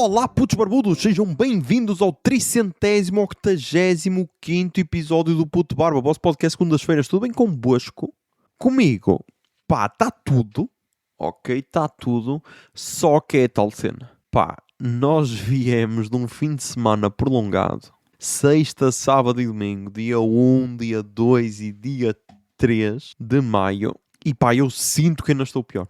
Olá, putos barbudos, sejam bem-vindos ao 385º episódio do Puto Barba, vosso podcast segundas-feiras. Tudo bem convosco? Comigo? Pá, está tudo, ok, está tudo, só que é tal cena. Pá, nós viemos de um fim de semana prolongado, sexta, sábado e domingo, dia 1, dia 2 e dia 3 de maio. E pá, eu sinto que ainda estou pior.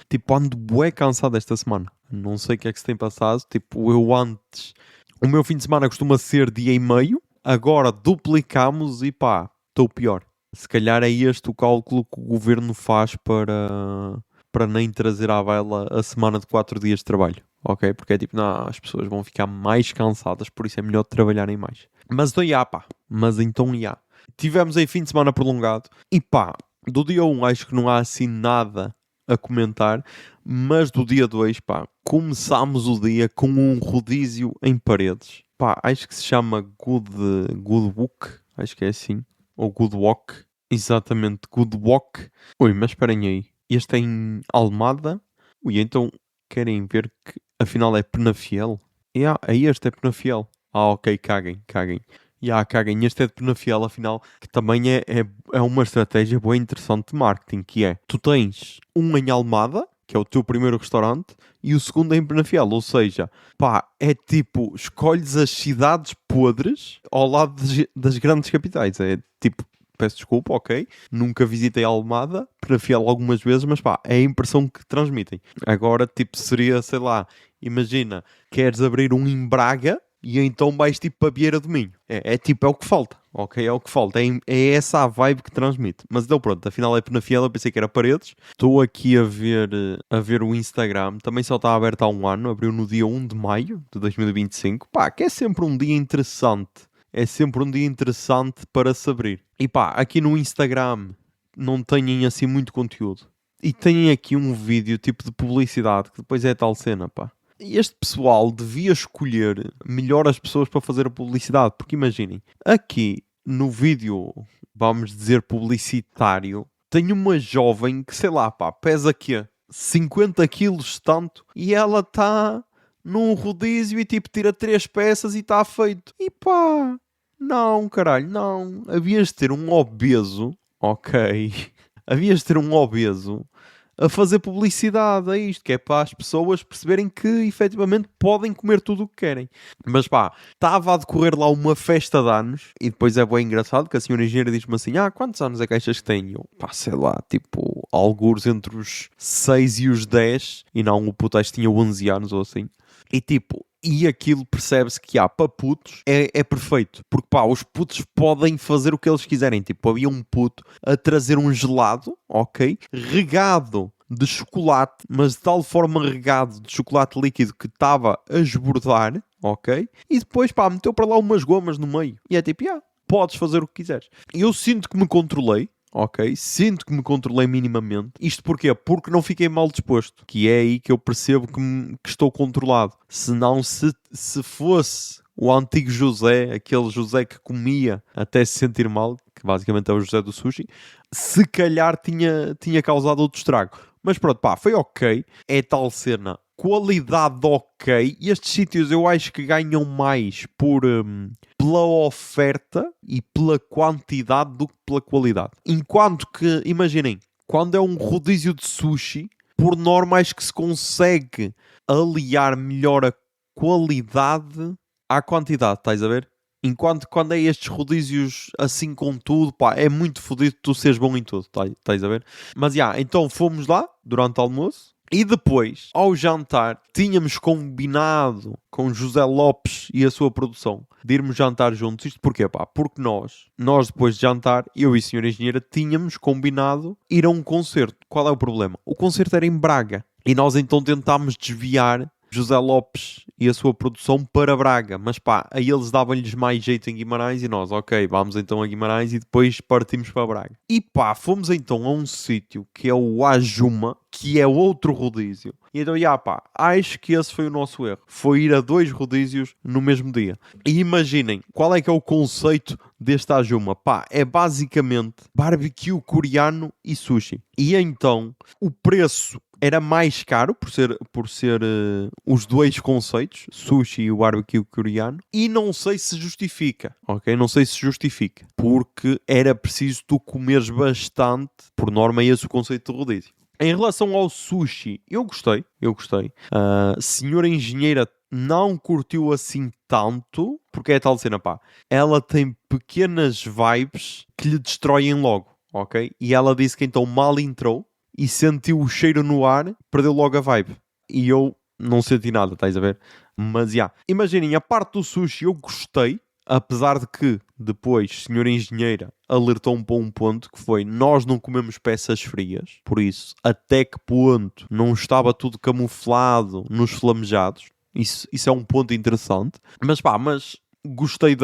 Tipo, ando bué cansado esta semana. Não sei o que é que se tem passado. Tipo, eu antes... O meu fim de semana costuma ser dia e meio. Agora duplicamos e pá, estou pior. Se calhar é este o cálculo que o governo faz para nem trazer à baila a semana de 4 dias de trabalho. Ok? Porque é tipo, não, as pessoas vão ficar mais cansadas, por isso é melhor trabalharem mais. Mas então, já. Tivemos aí fim de semana prolongado. E pá, do dia 1 acho que não há assim nada a comentar, mas do dia 2, pá, começámos o dia com um rodízio em Paredes. Pá, acho que se chama Good Walk, acho que é assim, ou Good Walk, exatamente, Good Walk. Ui, mas esperem aí, este é em Almada? Ui, então querem ver que afinal é Penafiel? Aí este é Penafiel. Ok, caguem. Caguem, este é de Penafiel, afinal, que também é uma estratégia bem interessante de marketing, que é, tu tens um em Almada, que é o teu primeiro restaurante, e o segundo é em Penafiel, ou seja, pá, é tipo, escolhes as cidades podres ao lado das grandes capitais, é tipo, peço desculpa, ok, nunca visitei Almada, Penafiel algumas vezes, mas pá, é a impressão que transmitem. Agora, tipo, seria, sei lá, imagina, queres abrir um em Braga, e então vais tipo para Vieira do Minho. É o que falta, ok? É o que falta. É essa a vibe que transmite. Mas então pronto, afinal é Penafiel, eu pensei que era Paredes. Estou aqui a ver o Instagram. Também só está aberto há um ano. Abriu no dia 1 de maio de 2025. Pá, que é sempre um dia interessante. É sempre um dia interessante para se abrir. E pá, aqui no Instagram não têm assim muito conteúdo. E têm aqui um vídeo tipo de publicidade, que depois é tal cena, pá. Este pessoal devia escolher melhor as pessoas para fazer a publicidade, porque imaginem, aqui no vídeo, vamos dizer publicitário, tem uma jovem que, sei lá, pá, pesa aqui 50 quilos tanto, e ela está num rodízio e tipo tira 3 peças e está feito. E pá, não, caralho, não. Havias de ter um obeso, ok? Havias de ter um obeso a fazer publicidade a isto, que é para as pessoas perceberem que efetivamente podem comer tudo o que querem. Mas pá, estava a decorrer lá uma festa de anos e depois é bem engraçado que a senhora engenheira diz-me assim: quantos anos é que achas que tem? Eu, pá, sei lá, tipo, algures entre os 6 e os 10, e não, o puto acho que tinha 11 anos ou assim. E tipo, e aquilo percebe-se que para putos é perfeito. Porque pá, os putos podem fazer o que eles quiserem. Tipo, havia um puto a trazer um gelado, ok? Regado de chocolate, mas de tal forma regado de chocolate líquido que estava a esbordar, ok? E depois, pá, meteu para lá umas gomas no meio. E é tipo, podes fazer o que quiseres. Eu sinto que me controlei. Ok, sinto que me controlei minimamente. Isto porquê? Porque não fiquei mal disposto. Que é aí que eu percebo que estou controlado. Senão, se fosse o antigo José, aquele José que comia até se sentir mal, que basicamente é o José do sushi, se calhar tinha causado outro estrago. Mas pronto, pá, foi ok. É tal cena. Qualidade ok. E estes sítios eu acho que ganham mais pela oferta e pela quantidade do que pela qualidade. Enquanto que, imaginem, quando é um rodízio de sushi, por norma acho que se consegue aliar melhor a qualidade à quantidade, estás a ver? Enquanto quando é estes rodízios assim com tudo, pá, é muito fodido tu seres bom em tudo, estás a ver? Mas então fomos lá durante o almoço. E depois, ao jantar, tínhamos combinado com José Lopes e a sua produção de irmos jantar juntos. Isto porquê, pá? Porque nós depois de jantar, eu e a senhora engenheira, tínhamos combinado ir a um concerto. Qual é o problema? O concerto era em Braga. E nós então tentámos desviar José Lopes e a sua produção para Braga, mas pá, a eles davam-lhes mais jeito em Guimarães e nós, ok, vamos então a Guimarães e depois partimos para Braga. E pá, fomos então a um sítio que é o Ajuma, que é outro rodízio. E então, pá, acho que esse foi o nosso erro. Foi ir a 2 rodízios no mesmo dia. E imaginem, qual é que é o conceito deste Ajuma? Pá, é basicamente barbecue coreano e sushi. E então, o preço era mais caro por ser os dois conceitos, sushi e o barbecue coreano, e não sei se justifica, ok? Não sei se justifica, porque era preciso tu comeres bastante, por norma é esse o conceito de rodízio. Em relação ao sushi, eu gostei. A senhora engenheira não curtiu assim tanto, porque é a tal cena, pá. Ela tem pequenas vibes que lhe destroem logo, ok? E ela disse que então mal entrou e sentiu o cheiro no ar, perdeu logo a vibe. E eu não senti nada, estás a ver? Mas, já. Imaginem, a parte do sushi eu gostei, apesar de que depois, senhora engenheira alertou-me para um ponto que foi: nós não comemos peças frias, por isso, até que ponto não estava tudo camuflado nos flamejados? Isso é um ponto interessante. Mas pá, gostei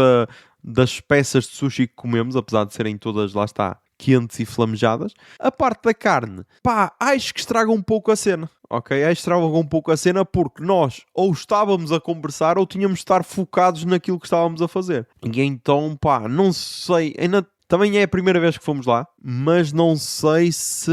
das peças de sushi que comemos, apesar de serem todas, lá está, quentes e flamejadas. A parte da carne, pá, acho que estraga um pouco a cena, ok? Acho que estraga um pouco a cena porque nós ou estávamos a conversar ou tínhamos de estar focados naquilo que estávamos a fazer. E então, pá, não sei, ainda também é a primeira vez que fomos lá, mas não sei se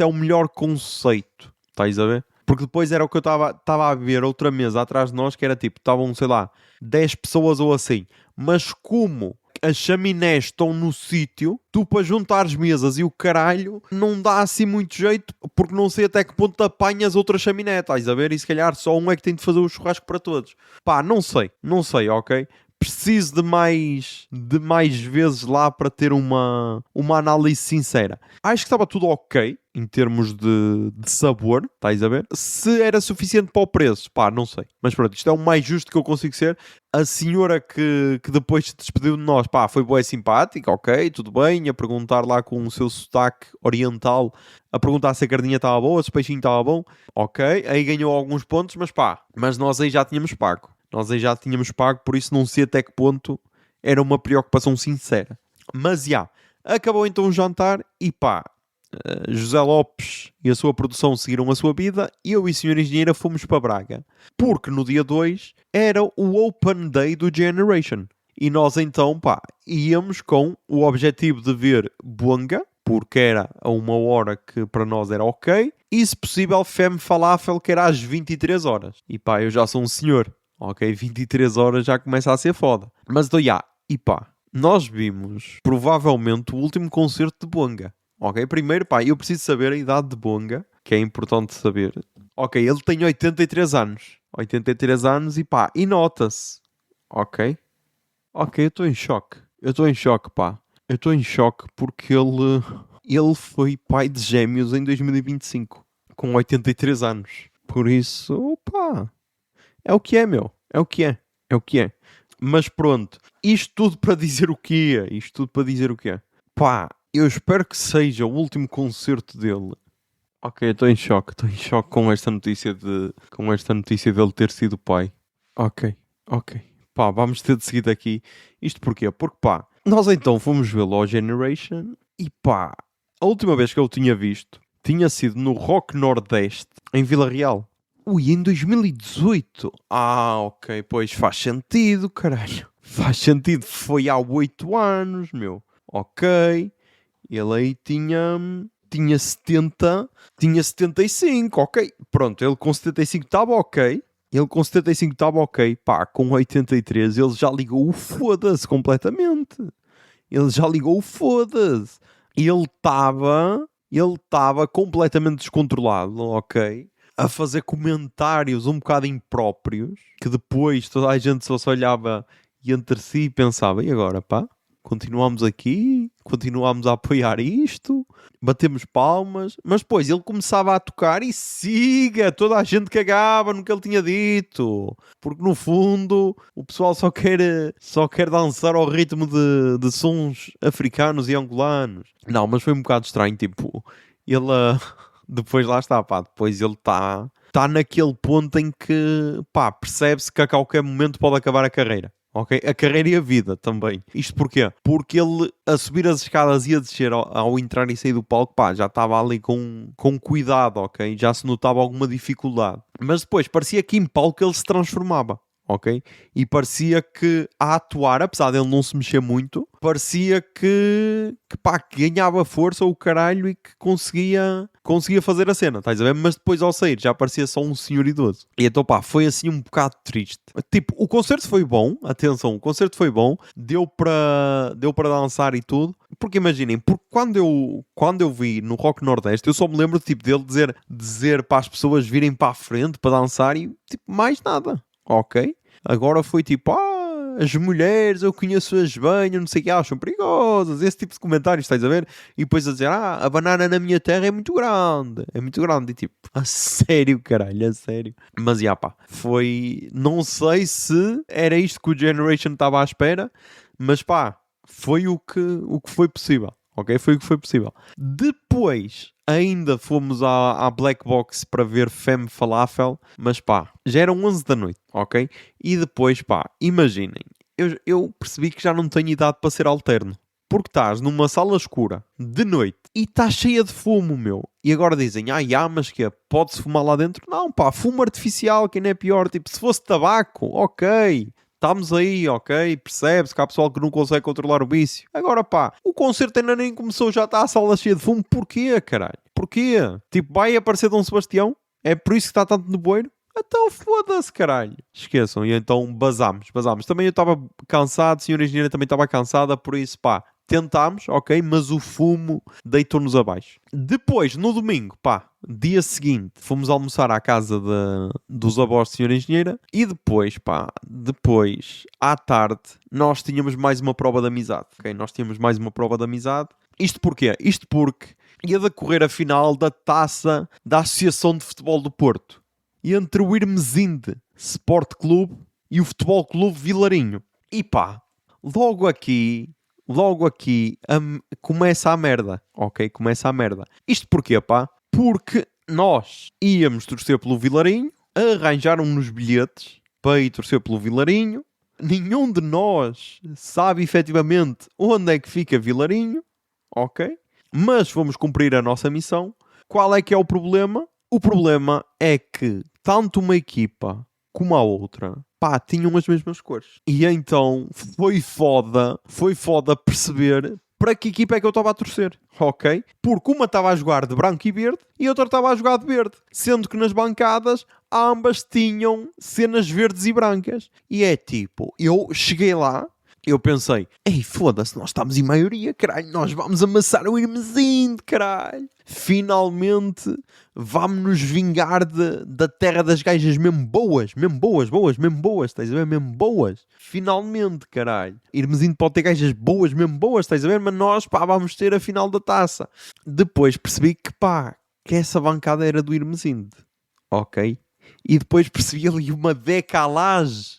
é o melhor conceito, estás a ver? Porque depois era o que eu estava a ver outra mesa atrás de nós, que era tipo, estavam, sei lá, 10 pessoas ou assim. Mas como as chaminés estão no sítio, tu para juntares mesas e o caralho, não dá assim muito jeito, porque não sei até que ponto apanhas outra chaminé, estás a ver? E se calhar só um é que tem de fazer o churrasco para todos. Pá, não sei, ok? Preciso de mais vezes lá para ter uma análise sincera. Acho que estava tudo ok em termos de sabor, estás a ver? Se era suficiente para o preço, pá, não sei. Mas pronto, isto é o mais justo que eu consigo ser. A senhora que depois se despediu de nós, pá, foi boa e simpática, ok, tudo bem, a perguntar lá com o seu sotaque oriental, a perguntar se a carninha estava boa, se o peixinho estava bom, ok, aí ganhou alguns pontos, mas pá, mas nós aí já tínhamos pago. Por isso não sei até que ponto era uma preocupação sincera. Mas já, acabou então o jantar e pá, José Lopes e a sua produção seguiram a sua vida e eu e a senhora engenheira fomos para Braga. Porque no dia 2 era o Open Day do Generation. E nós então, pá, íamos com o objetivo de ver Bonga, porque era a 1 hora que para nós era ok, e se possível Femme Falafel, que era às 23 horas. E pá, eu já sou um senhor. Ok, 23 horas já começa a ser foda. Mas então, e pá, nós vimos provavelmente o último concerto de Bonga. Ok, primeiro, pá, eu preciso saber a idade de Bonga, que é importante saber. Ok, ele tem 83 anos. 83 anos e pá, e nota-se. Ok, eu estou em choque. Pá. Eu estou em choque porque ele foi pai de gêmeos em 2025, com 83 anos. Por isso, pá... é o que é, meu. É o que é. Mas pronto. Isto tudo para dizer o quê? Pá, eu espero que seja o último concerto dele. Ok, eu estou em choque com esta notícia dele ter sido pai. Ok. Pá, vamos ter de seguir daqui. Isto porquê? Porque pá, nós então fomos vê-lo ao Generation e pá, a última vez que eu tinha visto tinha sido no Rock Nordeste, em Vila Real. Ui, em 2018? Ah, ok, pois faz sentido, caralho. Faz sentido, foi há 8 anos, meu. Ok, ele aí tinha 70, tinha 75, ok. Pronto, ele com 75 estava ok. Pá, com 83 ele já ligou o foda-se completamente. Ele estava completamente descontrolado, ok? A fazer comentários um bocado impróprios, que depois toda a gente só se olhava e entre si pensava, e agora, pá? Continuamos aqui, continuamos a apoiar isto, batemos palmas, mas depois ele começava a tocar e siga, toda a gente cagava no que ele tinha dito, porque no fundo o pessoal só quer dançar ao ritmo de sons africanos e angolanos. Não, mas foi um bocado estranho, tipo, ele depois lá está, pá, depois ele está naquele ponto em que, pá, percebe-se que a qualquer momento pode acabar a carreira. Ok? A carreira e a vida também. Isto porquê? Porque ele a subir as escadas e a descer ao entrar e sair do palco, pá, já estava ali com cuidado, ok? Já se notava alguma dificuldade. Mas depois parecia que em palco ele se transformava, ok? E parecia que a atuar, apesar dele não se mexer muito, parecia que ganhava força o caralho e que conseguia conseguia fazer a cena, estás a ver? Mas depois ao sair já parecia só um senhor idoso. E então pá, foi assim um bocado triste. Tipo, o concerto foi bom, atenção, o concerto foi bom, deu para dançar e tudo. Porque imaginem, porque quando eu vi no Rock Nordeste, eu só me lembro tipo, dele dizer para as pessoas virem para a frente para dançar e tipo, mais nada, ok? Agora foi tipo, as mulheres, eu conheço-as bem, eu não sei o que, acham perigosas, esse tipo de comentários, estás a ver? E depois a dizer, a banana na minha terra é muito grande, e tipo, a sério, caralho, a sério. Mas, já pá, não sei se era isto que o Generation estava à espera, mas pá, foi o que foi possível, ok? Foi o que foi possível. Depois, ainda fomos à Black Box para ver Femme Falafel, mas pá, já eram 11 da noite, ok? E depois, pá, imaginem, eu percebi que já não tenho idade para ser alterno. Porque estás numa sala escura, de noite, e está cheia de fumo, meu. E agora dizem, mas que pode-se fumar lá dentro? Não, pá, fumo artificial, que não é pior. Tipo, se fosse tabaco, ok. Estamos aí, ok? Percebe-se que há pessoal que não consegue controlar o vício. Agora, pá, o concerto ainda nem começou, já está a sala cheia de fumo. Porquê, caralho? Porquê? Tipo, vai aparecer Dom Sebastião? É por isso que está tanto no bueiro? Então foda-se, caralho. Esqueçam. E então basámos. Também eu estava cansado, a senhora engenheira também estava cansada, por isso, pá, tentámos, ok? Mas o fumo deitou-nos abaixo. Depois, no domingo, pá, dia seguinte, fomos almoçar à casa dos avós de senhora engenheira e depois, pá, à tarde, nós tínhamos mais uma prova de amizade, ok? Isto porquê? Isto porque ia decorrer a final da taça da Associação de Futebol do Porto. E entre o Irmesinde Sport Clube e o Futebol Clube Vilarinho. E pá, logo aqui começa a merda, ok? Começa a merda. Isto porquê, pá? Porque nós íamos torcer pelo Vilarinho, arranjaram-nos bilhetes para ir torcer pelo Vilarinho, nenhum de nós sabe efetivamente onde é que fica Vilarinho, ok? Mas fomos cumprir a nossa missão. Qual é que é o problema? O problema é que tanto uma equipa como a outra, pá, tinham as mesmas cores. E então foi foda perceber para que equipa é que eu estava a torcer, ok? Porque uma estava a jogar de branco e verde e a outra estava a jogar de verde. Sendo que nas bancadas ambas tinham cenas verdes e brancas. E é tipo, eu cheguei lá, eu pensei, ei, foda-se, nós estamos em maioria, caralho, nós vamos amassar o Irmesinde, caralho. Finalmente vamos nos vingar da terra das gajas mesmo boas, estás a ver? Mesmo boas. Finalmente, caralho. Irmesinde pode ter gajas boas, mesmo boas, estás a ver? Mas nós, pá, vamos ter a final da taça. Depois percebi que, pá, que essa bancada era do Irmesinde, ok? E depois percebi ali uma decalagem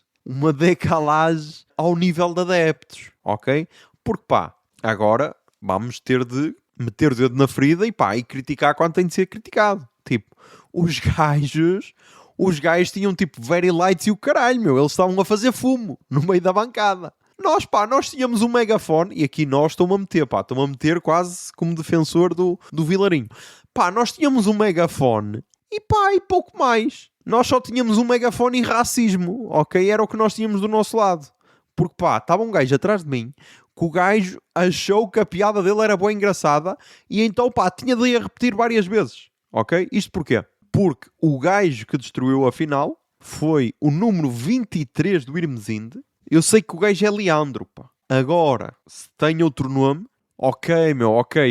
ao nível de adeptos, ok? Porque pá, agora vamos ter de meter o dedo na ferida e pá, e criticar quando tem de ser criticado. Tipo, os gajos tinham tipo very lights e o caralho, meu, eles estavam a fazer fumo no meio da bancada. Nós tínhamos um megafone, e aqui estou-me a meter quase como defensor do Vilarinho. Pá, nós tínhamos um megafone e pá, e pouco mais. Nós só tínhamos um megafone e racismo, ok? Era o que nós tínhamos do nosso lado. Porque pá, estava um gajo atrás de mim, que o gajo achou que a piada dele era boa e engraçada, e então pá, tinha de ir a repetir várias vezes, ok? Isto porquê? Porque o gajo que destruiu a final foi o número 23 do Irmesinde. Eu sei que o gajo é Leandro, pá. Agora, se tem outro nome, ok,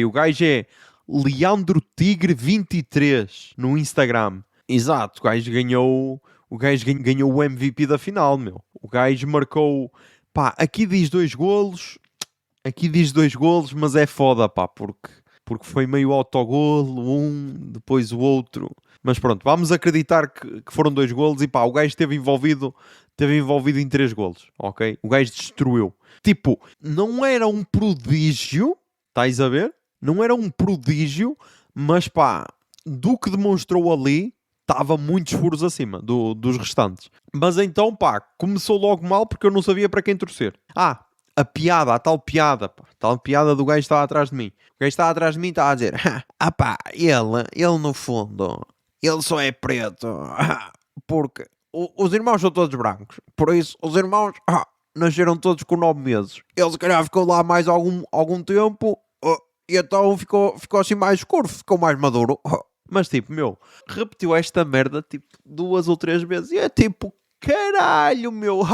o gajo é Leandro Tigre 23 no Instagram. Exato, o gajo ganhou o MVP da final, meu. O gajo marcou, pá, aqui diz 2 golos, mas é foda, pá, porque foi meio autogolo, depois o outro. Mas pronto, vamos acreditar que foram 2 golos e pá, o gajo esteve envolvido em 3 golos, ok? O gajo destruiu. Tipo, não era um prodígio, estás a ver? Não era um prodígio, mas pá, do que demonstrou ali, estava muitos furos acima dos restantes. Mas então, pá, começou logo mal porque eu não sabia para quem torcer. A tal piada do gajo que estava atrás de mim. O gajo estava atrás de mim e estava a dizer, pá, ele no fundo, ele só é preto, porque os irmãos são todos brancos. Por isso, os irmãos nasceram todos com 9 meses. Ele se calhar ficou lá mais algum tempo E então ficou assim mais escuro, ficou mais maduro. Mas tipo, meu, repetiu esta merda tipo 2 ou 3 vezes. E é tipo, caralho, meu.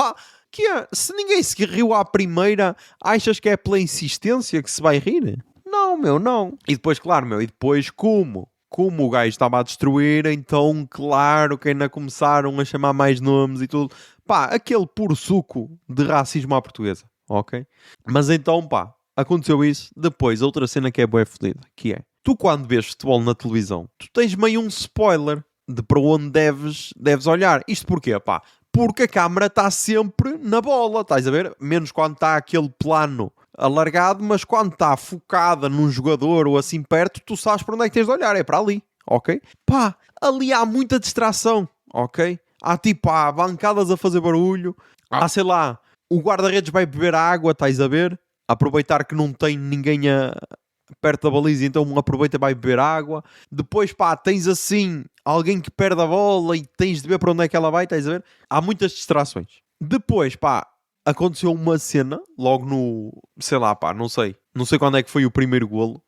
Que é? Se ninguém se riu à primeira, achas que é pela insistência que se vai rir? Não, meu, não. E depois, claro, meu, e depois como? Como o gajo estava a destruir, então, claro que ainda começaram a chamar mais nomes e tudo. Pá, aquele puro suco de racismo à portuguesa, ok? Mas então, pá, aconteceu isso. Depois, outra cena que é bué fodida, que é, tu quando vês futebol na televisão, tu tens meio um spoiler de para onde deves olhar. Isto porquê, pá? Porque a câmara está sempre na bola, estás a ver? Menos quando está aquele plano alargado, mas quando está focada num jogador ou assim perto, tu sabes para onde é que tens de olhar, é para ali, ok? Pá, ali há muita distração, ok? Há bancadas a fazer barulho, sei lá, o guarda-redes vai beber água, estás a ver? Aproveitar que não tem ninguém perto da baliza, então aproveita e vai beber água. Depois, pá, tens assim alguém que perde a bola e tens de ver para onde é que ela vai, estás a ver? Há muitas distrações. Depois, pá, aconteceu uma cena, logo no, sei lá, pá, não sei quando é que foi o primeiro golo.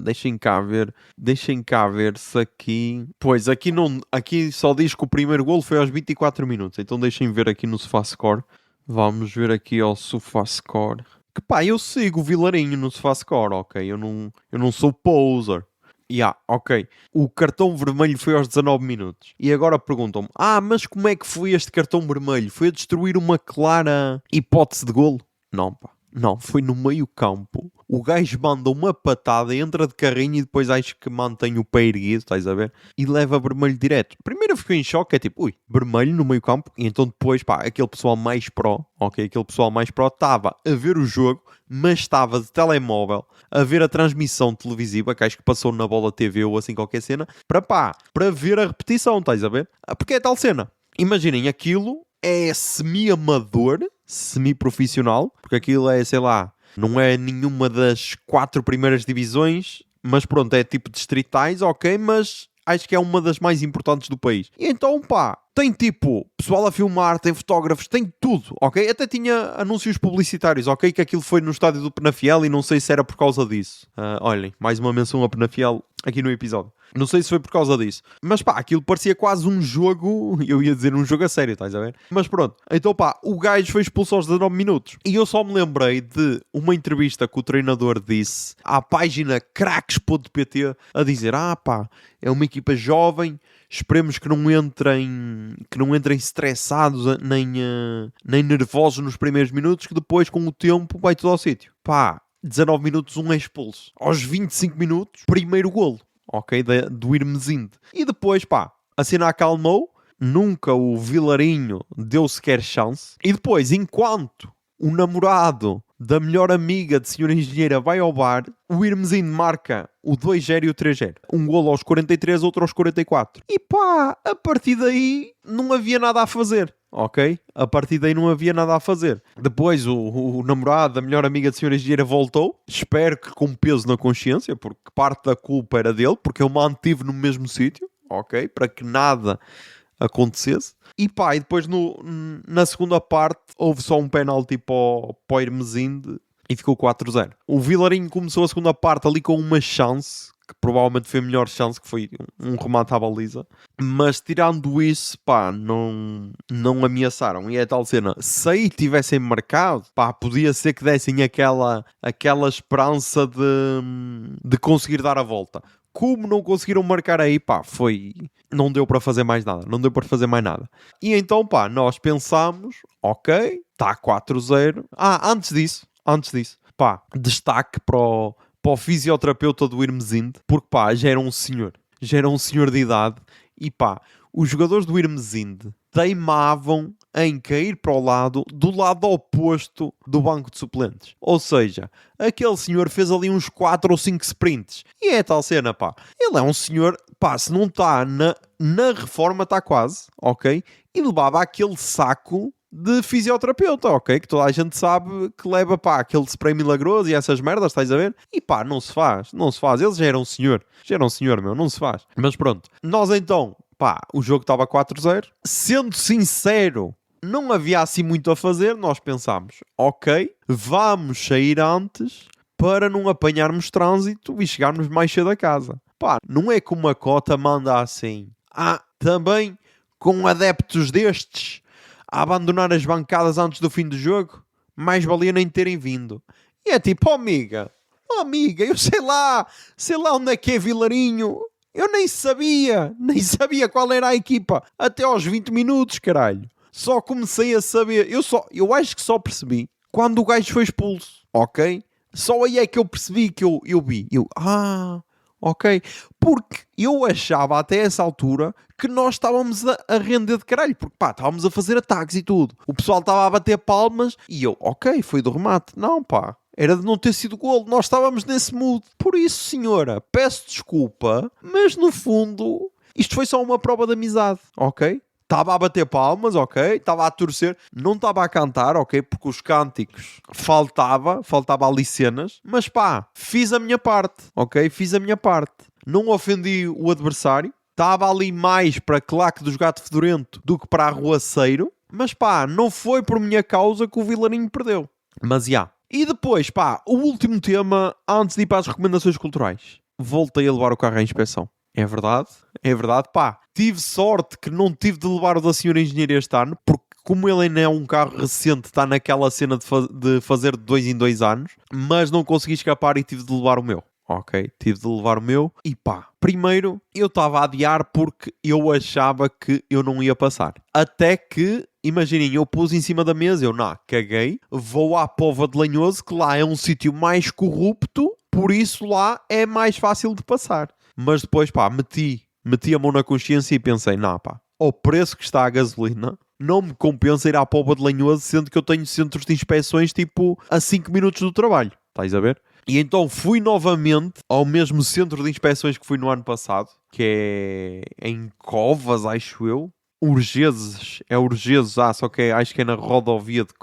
Deixem cá ver se aqui... Pois, aqui só diz que o primeiro golo foi aos 24 minutos, então deixem ver aqui no SofaScore. Vamos ver aqui ao SofaScore. Que pá, eu sigo o Vilarinho no SofaScore, ok? Eu não sou poser. Ok. O cartão vermelho foi aos 19 minutos. E agora perguntam-me, mas como é que foi este cartão vermelho? Foi a destruir uma clara hipótese de golo? Não, pá. Não, foi no meio campo. O gajo manda uma patada, entra de carrinho e depois acho que mantém o pé erguido, estás a ver? E leva vermelho direto. Primeiro eu fiquei em choque, é tipo, vermelho no meio campo. E então depois, pá, aquele pessoal mais pró, ok? Aquele pessoal mais pró estava a ver o jogo, mas estava de telemóvel a ver a transmissão televisiva, que acho que passou na Bola TV ou assim qualquer cena, para ver a repetição, estás a ver? Porque é tal cena. Imaginem, aquilo é semi-amador, semi-profissional, porque aquilo é, sei lá, não é nenhuma das 4 primeiras divisões, mas pronto, é tipo distritais, ok, mas acho que é uma das mais importantes do país. E então, pá, tem tipo pessoal a filmar, tem fotógrafos, tem tudo, ok? Até tinha anúncios publicitários, ok? Que aquilo foi no estádio do Penafiel e não sei se era por causa disso. Olhem, mais uma menção a Penafiel aqui no episódio. Não sei se foi por causa disso. Mas pá, aquilo parecia quase um jogo, eu ia dizer um jogo a sério, estás a ver? Mas pronto, então pá, o gajo foi expulso aos 19 minutos. E eu só me lembrei de uma entrevista que o treinador disse à página craques.pt a dizer, pá, é uma equipa jovem, esperemos que não entrem estressados nem nervosos nos primeiros minutos, que depois com o tempo vai tudo ao sítio. Pá, 19 minutos um é expulso. Aos 25 minutos, primeiro golo. Ok, do Irmesinde. E depois, pá, a cena acalmou. Nunca o Vilarinho deu sequer chance. E depois, enquanto o namorado da melhor amiga de Senhora Engenheira vai ao bar, o Irmesinde marca o 2-0 e o 3-0. Um golo aos 43, outro aos 44. E pá, a partir daí não havia nada a fazer. Ok? A partir daí não havia nada a fazer. Depois o namorado da melhor amiga de Senhora Engenheira voltou. Espero que com peso na consciência, porque parte da culpa era dele, porque eu mantive no mesmo sítio, ok? Para que nada acontecesse. E pá, e depois na segunda parte houve só um penalti para o Irmesinde e ficou 4-0. O Vilarinho começou a segunda parte ali com uma chance, que provavelmente foi a melhor chance, que foi um remate à baliza. Mas tirando isso, pá, não ameaçaram. E é tal cena, se aí tivessem marcado, pá, podia ser que dessem aquela esperança de conseguir dar a volta. Como não conseguiram marcar aí, pá, não deu para fazer mais nada. Não deu para fazer mais nada. E então, pá, nós pensámos, ok, está 4-0. Antes disso, pá, destaque para o fisioterapeuta do Irmesinde, porque pá, já era um senhor de idade, e pá, os jogadores do Irmesinde teimavam em cair para o lado, do lado oposto do banco de suplentes. Ou seja, aquele senhor fez ali uns 4 ou 5 sprints. E é tal cena, pá. Ele é um senhor, pá, se não está na reforma, está quase, ok? E levava aquele saco de fisioterapeuta, ok? Que toda a gente sabe que leva, pá, aquele spray milagroso e essas merdas, estás a ver? E pá, não se faz. Ele já era um senhor, meu, não se faz. Mas pronto, nós então, pá, o jogo estava 4-0. Sendo sincero, não havia assim muito a fazer. Nós pensámos, ok, vamos sair antes para não apanharmos trânsito e chegarmos mais cedo a casa. Pá, não é que uma cota manda assim. Também com adeptos destes a abandonar as bancadas antes do fim do jogo, mais valia nem terem vindo. E é tipo, amiga, eu sei lá onde é que é Vilarinho. Eu nem sabia qual era a equipa até aos 20 minutos, caralho. Só comecei a saber, eu acho que só percebi quando o gajo foi expulso, ok? Só aí é que eu percebi que eu vi. Ok. Porque eu achava até essa altura que nós estávamos a render de caralho. Porque pá, estávamos a fazer ataques e tudo. O pessoal estava a bater palmas e eu, ok, foi do remate. Não pá, era de não ter sido golo. Nós estávamos nesse mood. Por isso, senhora, peço desculpa, mas no fundo, isto foi só uma prova de amizade, ok? Estava a bater palmas, ok? Estava a torcer. Não estava a cantar, ok? Porque os cânticos faltava ali cenas. Mas pá, fiz a minha parte, ok? Fiz a minha parte. Não ofendi o adversário. Estava ali mais para claque dos gato fedorento do que para arruaceiro. Mas pá, não foi por minha causa que o Vilarinho perdeu. Mas já. E depois, pá, o último tema, antes de ir para as recomendações culturais. Voltei a levar o carro à inspeção. É verdade, pá. Tive sorte que não tive de levar o da senhora engenheira este ano, porque como ele ainda é um carro recente, está naquela cena de fazer de 2 em 2 anos, mas não consegui escapar e tive de levar o meu. Ok, tive de levar o meu e pá, primeiro eu estava a adiar porque eu achava que eu não ia passar. Até que, imaginem, eu pus em cima da mesa, eu caguei, vou à Póvoa de Lanhoso, que lá é um sítio mais corrupto, por isso lá é mais fácil de passar. Mas depois, pá, meti a mão na consciência e pensei, pá, ao preço que está a gasolina, não me compensa ir à Póvoa de Lanhoso, sendo que eu tenho centros de inspeções, tipo, a 5 minutos do trabalho. Estás a ver? E então fui novamente ao mesmo centro de inspeções que fui no ano passado, que é em Covas, acho eu. Urgeses, só que acho que é na rodovia de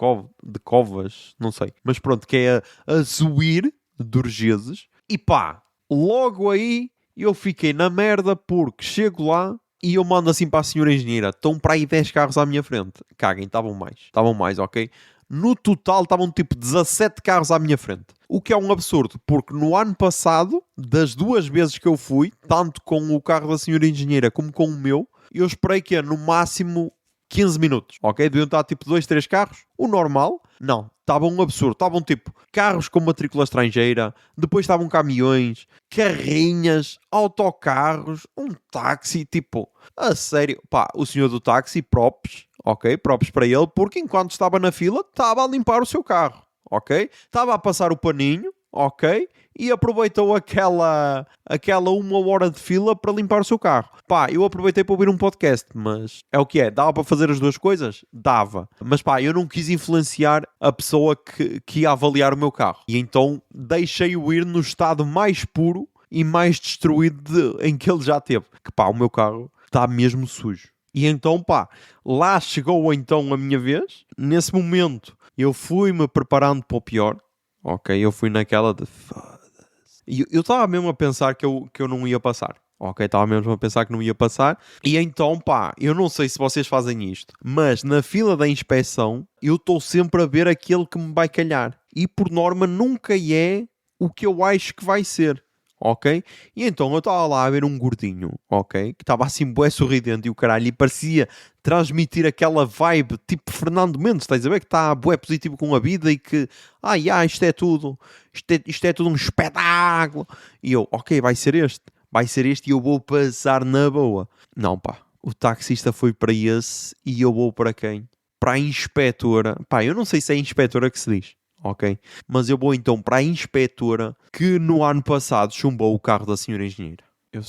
Covas, não sei. Mas pronto, que é a subir de Urgeses. E pá, logo aí eu fiquei na merda porque chego lá e eu mando assim para a senhora engenheira. Estão para aí 10 carros à minha frente. Caguem, estavam mais, ok? No total estavam tipo 17 carros à minha frente. O que é um absurdo, porque no ano passado, das 2 vezes que eu fui, tanto com o carro da senhora engenheira como com o meu, eu esperei que no máximo 15 minutos, ok? Deviam estar tipo 2, 3 carros. O normal, não. Estava um absurdo. Estavam tipo carros com matrícula estrangeira, depois estavam caminhões, carrinhas, autocarros, um táxi, tipo, a sério. Pá, o senhor do táxi, props, ok? Props para ele, porque enquanto estava na fila, estava a limpar o seu carro, ok? Estava a passar o paninho, ok? E aproveitou aquela 1 hora de fila para limpar o seu carro. Pá, eu aproveitei para ouvir um podcast, mas é o que é. Dava para fazer as duas coisas? Dava. Mas pá, eu não quis influenciar a pessoa que ia avaliar o meu carro. E então deixei-o ir no estado mais puro e mais destruído em que ele já teve. Que pá, o meu carro está mesmo sujo. E então pá, lá chegou então a minha vez. Nesse momento eu fui-me preparando para o pior. Ok, eu fui naquela de... E eu estava mesmo a pensar que eu não ia passar. Ok, estava mesmo a pensar que não ia passar. E então, pá, eu não sei se vocês fazem isto, mas na fila da inspeção eu estou sempre a ver aquele que me vai calhar. E por norma nunca é o que eu acho que vai ser. Ok? E então eu estava lá a ver um gordinho, ok? Que estava assim bué sorridente e o caralho, e parecia transmitir aquela vibe tipo Fernando Mendes, estás a ver? Que está bué positivo com a vida e que, isto é tudo, isto é tudo um espetáculo. E eu, ok, vai ser este e eu vou passar na boa. Não pá, o taxista foi para esse e eu vou para quem? Para a inspetora. Pá, eu não sei se é a inspetora que se diz. Ok? Mas eu vou então para a inspetora que no ano passado chumbou o carro da senhora engenheira. Eu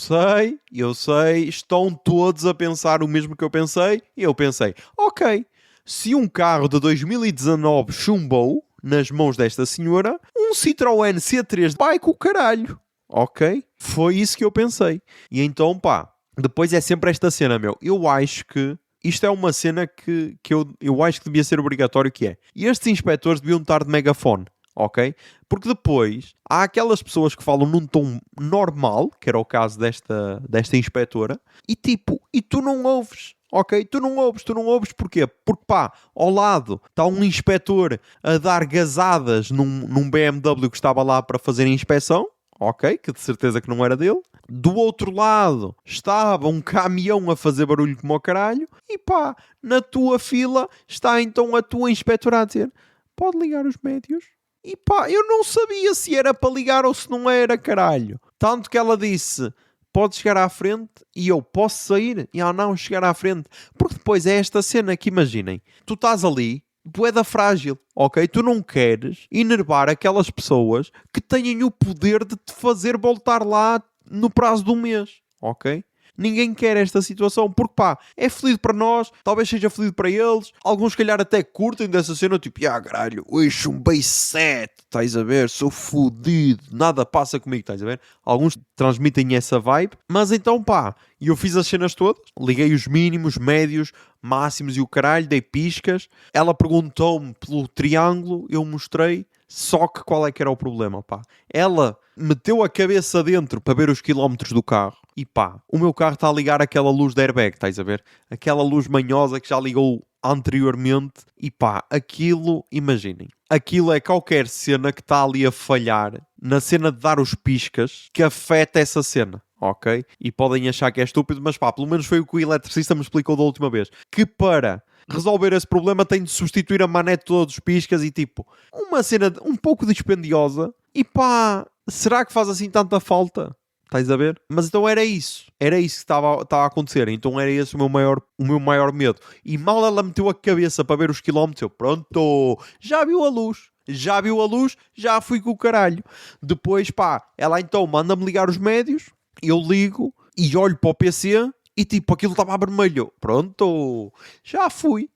sei, estão todos a pensar o mesmo que eu pensei. E eu pensei, ok, se um carro de 2019 chumbou nas mãos desta senhora, um Citroën C3 vai com o caralho. Ok? Foi isso que eu pensei. E então, pá, depois é sempre esta cena, meu. Eu acho que isto é uma cena que eu acho que devia ser obrigatório, que é. E estes inspectores deviam estar de megafone, ok? Porque depois há aquelas pessoas que falam num tom normal, que era o caso desta inspetora, e tipo, e tu não ouves. Ok? Tu não ouves porquê? Porque pá, ao lado está um inspetor a dar gazadas num BMW que estava lá para fazer a inspeção, ok? Que de certeza que não era dele. Do outro lado estava um caminhão a fazer barulho como o caralho, e pá, na tua fila está então a tua inspetora a dizer: pode ligar os médios? E pá, eu não sabia se era para ligar ou se não era, caralho. Tanto que ela disse: pode chegar à frente, e eu posso sair? E não, chegar à frente. Porque depois é esta cena que, imaginem, tu estás ali, boeda frágil, ok? Tu não queres enervar aquelas pessoas que têm o poder de te fazer voltar lá no prazo de um mês, ok? Ninguém quer esta situação, porque pá, é fodido para nós, talvez seja fodido para eles. Alguns, se calhar, até curtem dessa cena, tipo, caralho, hoje chumbei 7, estás a ver? Sou fodido, nada passa comigo, estás a ver? Alguns transmitem essa vibe, mas então pá, eu fiz as cenas todas, liguei os mínimos, médios, máximos e o caralho, dei piscas. Ela perguntou-me pelo triângulo, eu mostrei. Só que qual é que era o problema, pá? Ela meteu a cabeça dentro para ver os quilómetros do carro e pá, o meu carro está a ligar aquela luz de airbag, estás a ver? Aquela luz manhosa que já ligou anteriormente e pá, aquilo, imaginem, aquilo é qualquer cena que está ali a falhar na cena de dar os piscas que afeta essa cena. Ok? E podem achar que é estúpido, mas pá, pelo menos foi o que o eletricista me explicou da última vez. Que para resolver esse problema tem de substituir a manete todos os piscas e tipo, uma cena um pouco dispendiosa e pá, será que faz assim tanta falta? Estás a ver? Mas então era isso que estava a acontecer, então era esse o meu maior medo. E mal ela meteu a cabeça para ver os quilómetros, eu pronto, já viu a luz, já fui com o caralho. Depois pá, ela então manda-me ligar os médios, eu ligo e olho para o PC e tipo, aquilo estava a vermelho. Pronto, já fui.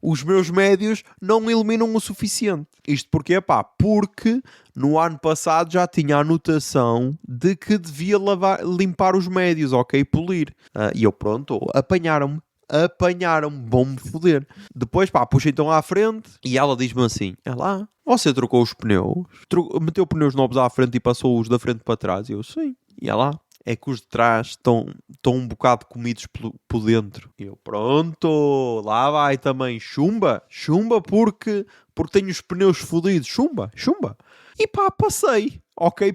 Os meus médios não iluminam o suficiente. Isto porquê? Pá, porque no ano passado já tinha a anotação de que devia limpar os médios, ok? Polir. E eu, pronto, apanharam-me, vão-me foder. Depois, pá, puxa então à frente e ela diz-me assim: você trocou os pneus? Meteu pneus novos à frente e passou os da frente para trás? E eu, sim. E ela: é que os de trás estão um bocado comidos por dentro. E eu, pronto, lá vai também, chumba porque tenho os pneus fodidos, chumba. E pá, passei, ok,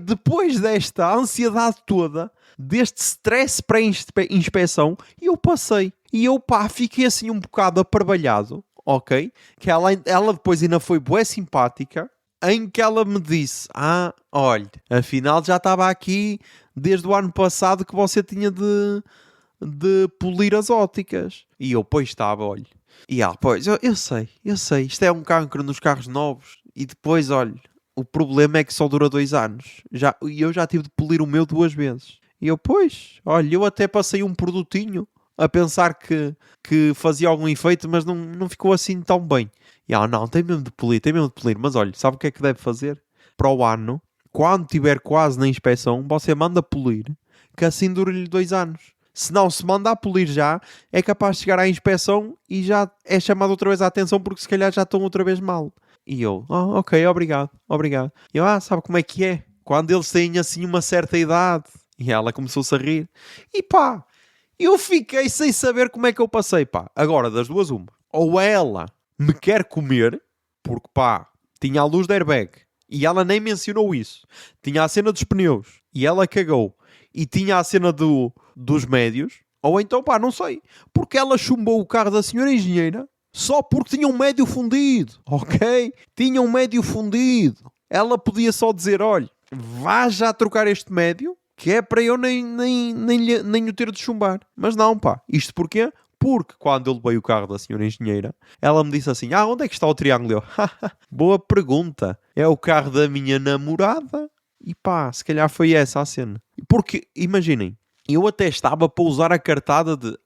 depois desta ansiedade toda, deste stress pré-inspeção, eu passei. E eu, pá, fiquei assim um bocado aparvalhado, ok, que ela depois ainda foi bué simpática, em que ela me disse: olha, afinal já estava aqui desde o ano passado que você tinha de polir as ópticas. E eu, pois estava, olha. E ela, pois, eu sei, isto é um cancro nos carros novos. E depois, olha, o problema é que só dura 2 anos. Eu já tive de polir o meu 2 vezes. E eu, pois, olha, eu até passei um produtinho a pensar que fazia algum efeito, mas não ficou assim tão bem. E ela, não, tem mesmo de polir. Mas olha, sabe o que é que deve fazer? Para o ano, quando estiver quase na inspeção, você manda polir, que assim dura-lhe 2 anos. Se não, se mandar polir já, é capaz de chegar à inspeção e já é chamado outra vez a atenção porque se calhar já estão outra vez mal. E eu, ok, obrigado. E eu, sabe como é que é? Quando eles têm assim uma certa idade. E ela começou-se a rir. E pá, eu fiquei sem saber como é que eu passei, pá. Agora, das duas, uma. Ou ela me quer comer, porque pá, tinha a luz da airbag. E ela nem mencionou isso. Tinha a cena dos pneus. E ela cagou. E tinha a cena dos médios. Ou então, pá, não sei. Porque ela chumbou o carro da senhora engenheira só porque tinha um médio fundido. Ok? Tinha um médio fundido. Ela podia só dizer: olha, vá já trocar este médio, que é para eu nem o ter de chumbar. Mas não, pá. Isto porquê? Porque quando eu levei o carro da senhora engenheira, ela me disse assim: onde é que está o triângulo? Eu, boa pergunta. É o carro da minha namorada? E pá, se calhar foi essa a cena. Porque, imaginem, eu até estava para usar a cartada de: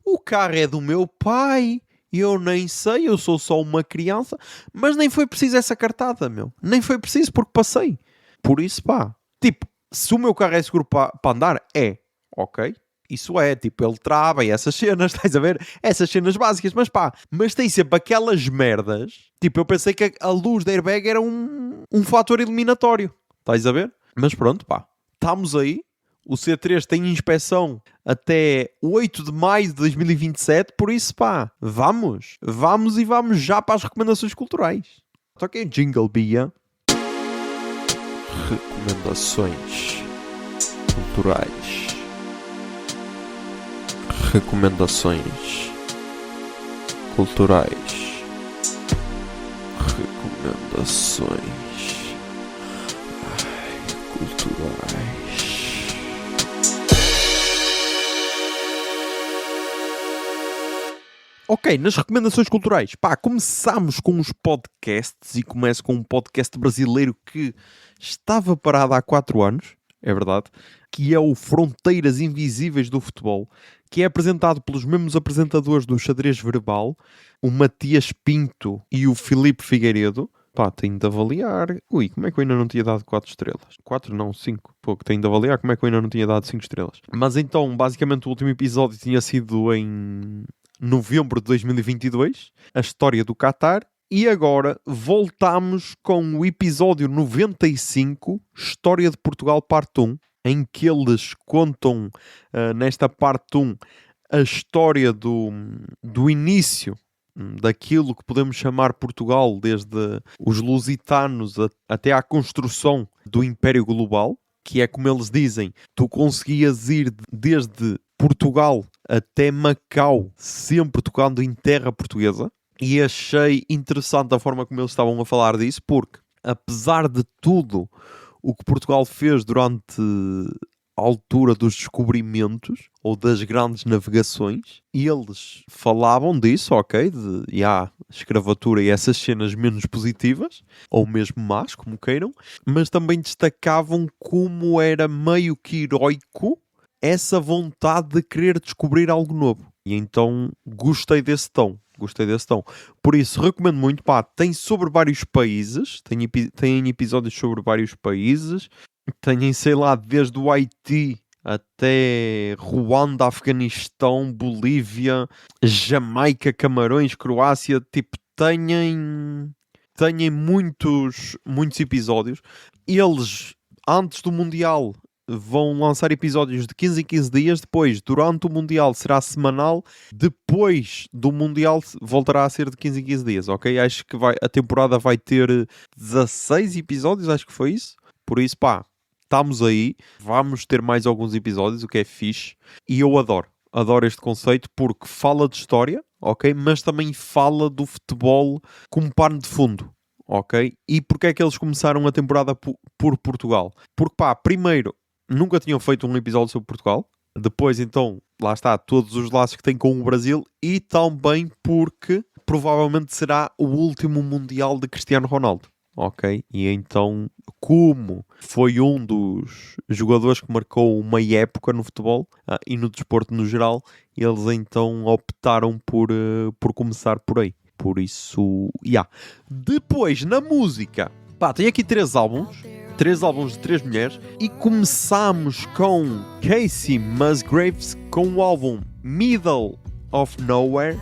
o carro é do meu pai. Eu nem sei, eu sou só uma criança. Mas nem foi preciso essa cartada, meu. Nem foi preciso porque passei. Por isso, pá. Tipo, se o meu carro é seguro para andar, é. Ok? Isso é, tipo, ele trava e essas cenas, estás a ver? Essas cenas básicas, mas pá, mas tem sempre aquelas merdas. Tipo, eu pensei que a luz da airbag era um fator eliminatório, estás a ver? Mas pronto, pá, estamos aí. O C3 tem inspeção até 8 de maio de 2027, por isso, pá, vamos e vamos já para as recomendações culturais. Toquei jingle, Bia. Recomendações culturais. Recomendações culturais. Recomendações culturais. Ok, nas recomendações culturais, pá, começámos com os podcasts e começo com um podcast brasileiro que estava parado há 4 anos, é verdade, que é o Fronteiras Invisíveis do Futebol, que é apresentado pelos mesmos apresentadores do Xadrez Verbal, o Matias Pinto e o Filipe Figueiredo. Pá, tenho de avaliar. Ui, como é que eu ainda não tinha dado 4 estrelas? 4 não, 5. Pô, tenho de avaliar como é que eu ainda não tinha dado 5 estrelas. Mas então, basicamente, o último episódio tinha sido em novembro de 2022, a história do Qatar. E agora voltamos com o episódio 95, História de Portugal, parte 1, em que eles contam, nesta parte 1, a história do início daquilo que podemos chamar Portugal, desde os lusitanos até à construção do Império Global, que é como eles dizem, tu conseguias ir desde Portugal até Macau, sempre tocando em terra portuguesa. E achei interessante a forma como eles estavam a falar disso, porque, apesar de tudo o que Portugal fez durante a altura dos descobrimentos ou das grandes navegações, eles falavam disso, ok, de escravatura e essas cenas menos positivas, ou mesmo más, como queiram, mas também destacavam como era meio que heroico essa vontade de querer descobrir algo novo. E então gostei desse tom. Por isso, recomendo muito. Pá, tem sobre vários países. Tem episódios sobre vários países. Tem, sei lá, desde o Haiti até Ruanda, Afeganistão, Bolívia, Jamaica, Camarões, Croácia. Tipo, têm muitos episódios. Eles, antes do Mundial, vão lançar episódios de 15 em 15 dias. Depois, durante o Mundial, será semanal. Depois do Mundial, voltará a ser de 15 em 15 dias, ok? Acho que a temporada vai ter 16 episódios, acho que foi isso. Por isso, pá, estamos aí. Vamos ter mais alguns episódios, o que é fixe. E eu adoro este conceito porque fala de história, ok? Mas também fala do futebol como pano de fundo, ok? E porque é que eles começaram a temporada por Portugal? Porque, pá, primeiro, nunca tinham feito um episódio sobre Portugal. Depois, então, lá está, todos os laços que tem com o Brasil. E também porque provavelmente será o último Mundial de Cristiano Ronaldo. Ok? E então, como foi um dos jogadores que marcou uma época no futebol e no desporto no geral, eles então optaram por começar por aí. Por isso, Depois, na música, pá, tem aqui 3 álbuns de 3 mulheres, e começamos com Casey Musgraves com o álbum Middle of Nowhere,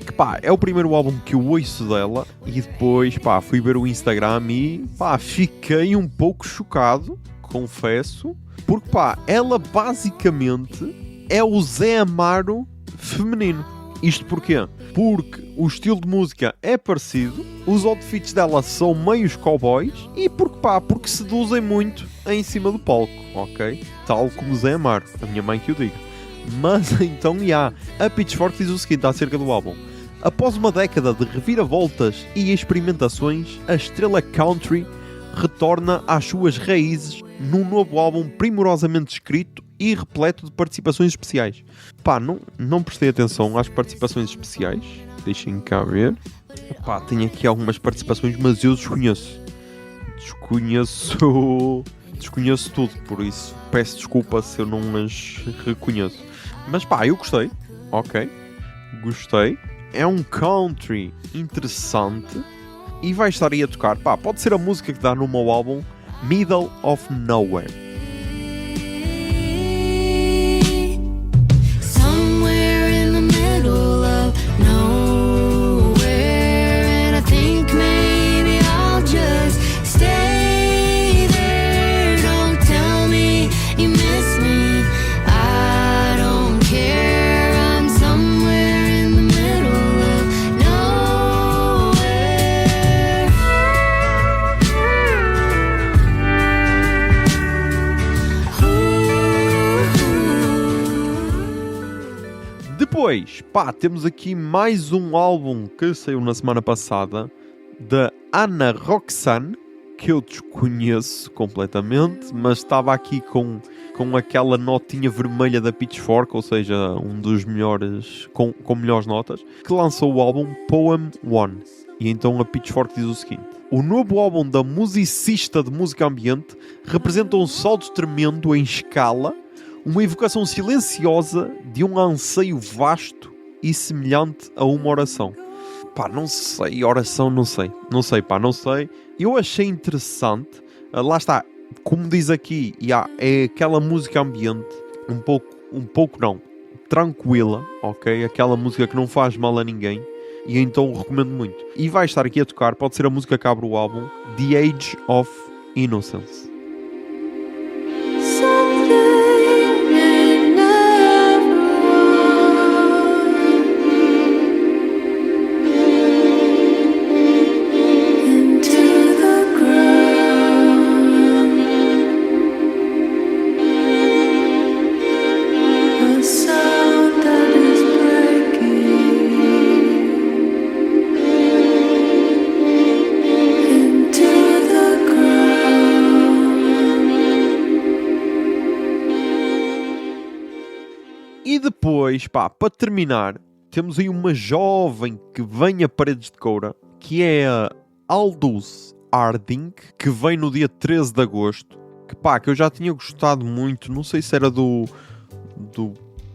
que, pá, é o primeiro álbum que eu ouço dela. E depois, pá, fui ver o Instagram e, pá, fiquei um pouco chocado, confesso, porque, pá, ela basicamente é o Zé Amaro feminino. Isto porquê? Porque o estilo de música é parecido, os outfits dela são meios cowboys e porque seduzem muito em cima do palco, ok? Tal como Zé Amaro, a minha mãe que o diga. Mas então, a Pitchfork diz o seguinte acerca do álbum: após uma década de reviravoltas e experimentações, a estrela country retorna às suas raízes num novo álbum primorosamente escrito e repleto de participações especiais. Pá, não prestei atenção às participações especiais. Deixem cá ver. Pá, tem aqui algumas participações, mas eu desconheço. Desconheço tudo, por isso peço desculpa se eu não as reconheço. Mas pá, eu gostei. Ok. Gostei. É um country interessante e vai estar aí a tocar. Pá, pode ser a música que dá no meu álbum Middle of Nowhere. Depois, temos aqui mais um álbum que saiu na semana passada, da Ana Roxanne, que eu desconheço completamente, mas estava aqui com aquela notinha vermelha da Pitchfork, ou seja, um dos melhores, com melhores notas, que lançou o álbum Poem One. E então a Pitchfork diz o seguinte: o novo álbum da musicista de música ambiente representa um salto tremendo em escala, uma evocação silenciosa de um anseio vasto e semelhante a uma oração. Não sei, oração, não sei. Eu achei interessante, lá está, como diz aqui, é aquela música ambiente, um pouco não, tranquila, ok? Aquela música que não faz mal a ninguém, e então recomendo muito. E vai estar aqui a tocar, pode ser a música que abre o álbum, The Age of Innocence. E depois, para terminar, temos aí uma jovem que vem a Paredes de Coura, que é a Aldous Harding, que vem no dia 13 de agosto, que eu já tinha gostado muito, não sei se era do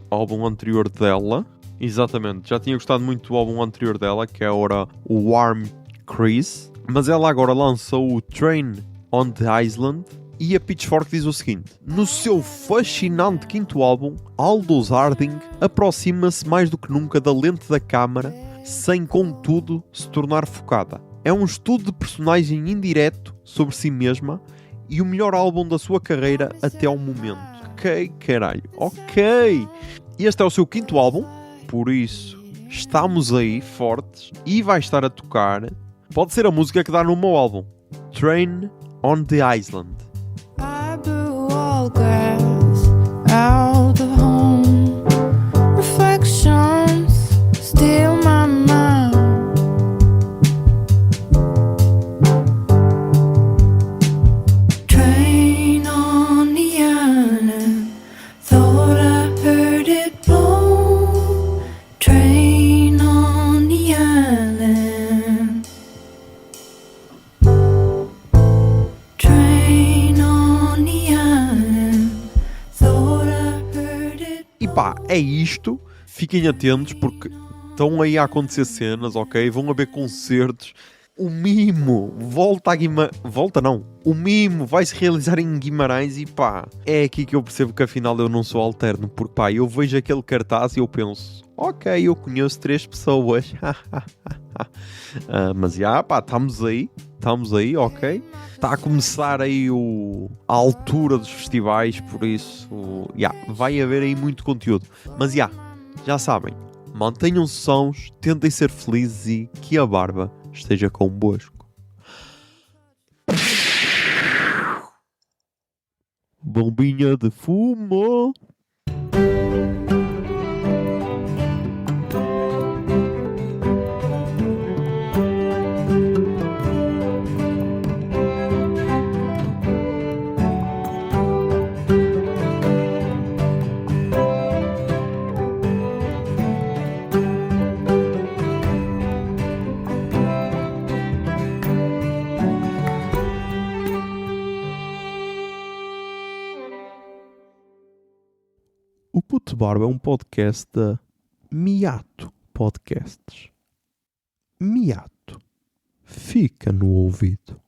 álbum anterior dela, exatamente, já tinha gostado muito do álbum anterior dela, que é agora o Warm Crease, mas ela agora lançou o Train on the Island. E a Pitchfork diz o seguinte: no seu fascinante quinto álbum, Aldous Harding aproxima-se mais do que nunca da lente da câmara, sem contudo se tornar focada. É um estudo de personagem indireto sobre si mesma e o melhor álbum da sua carreira até ao momento. Ok, caralho, ok. Este é o seu quinto álbum, por isso estamos aí fortes e vai estar a tocar. Pode ser a música que dá no meu álbum, Train on the Island. Grass out of home, reflections steal my mind. Train on the island, thought I heard it blow. Train on the island, train on the island. É isto, fiquem atentos porque estão aí a acontecer cenas, ok? Vão haver concertos. O Mimo volta a Guimarães. Volta não. O Mimo vai se realizar em Guimarães e é aqui que eu percebo que afinal eu não sou alterno. Porque eu vejo aquele cartaz e eu penso, ok, eu conheço 3 pessoas. Mas estamos aí, ok? Está a começar aí a altura dos festivais, por isso vai haver aí muito conteúdo. Mas já sabem, mantenham-se sãos, tentem ser felizes e que a barba esteja convosco. Bombinha de fumo. O Puto Barba é um podcast da Miato Podcasts. Miato. Fica no ouvido.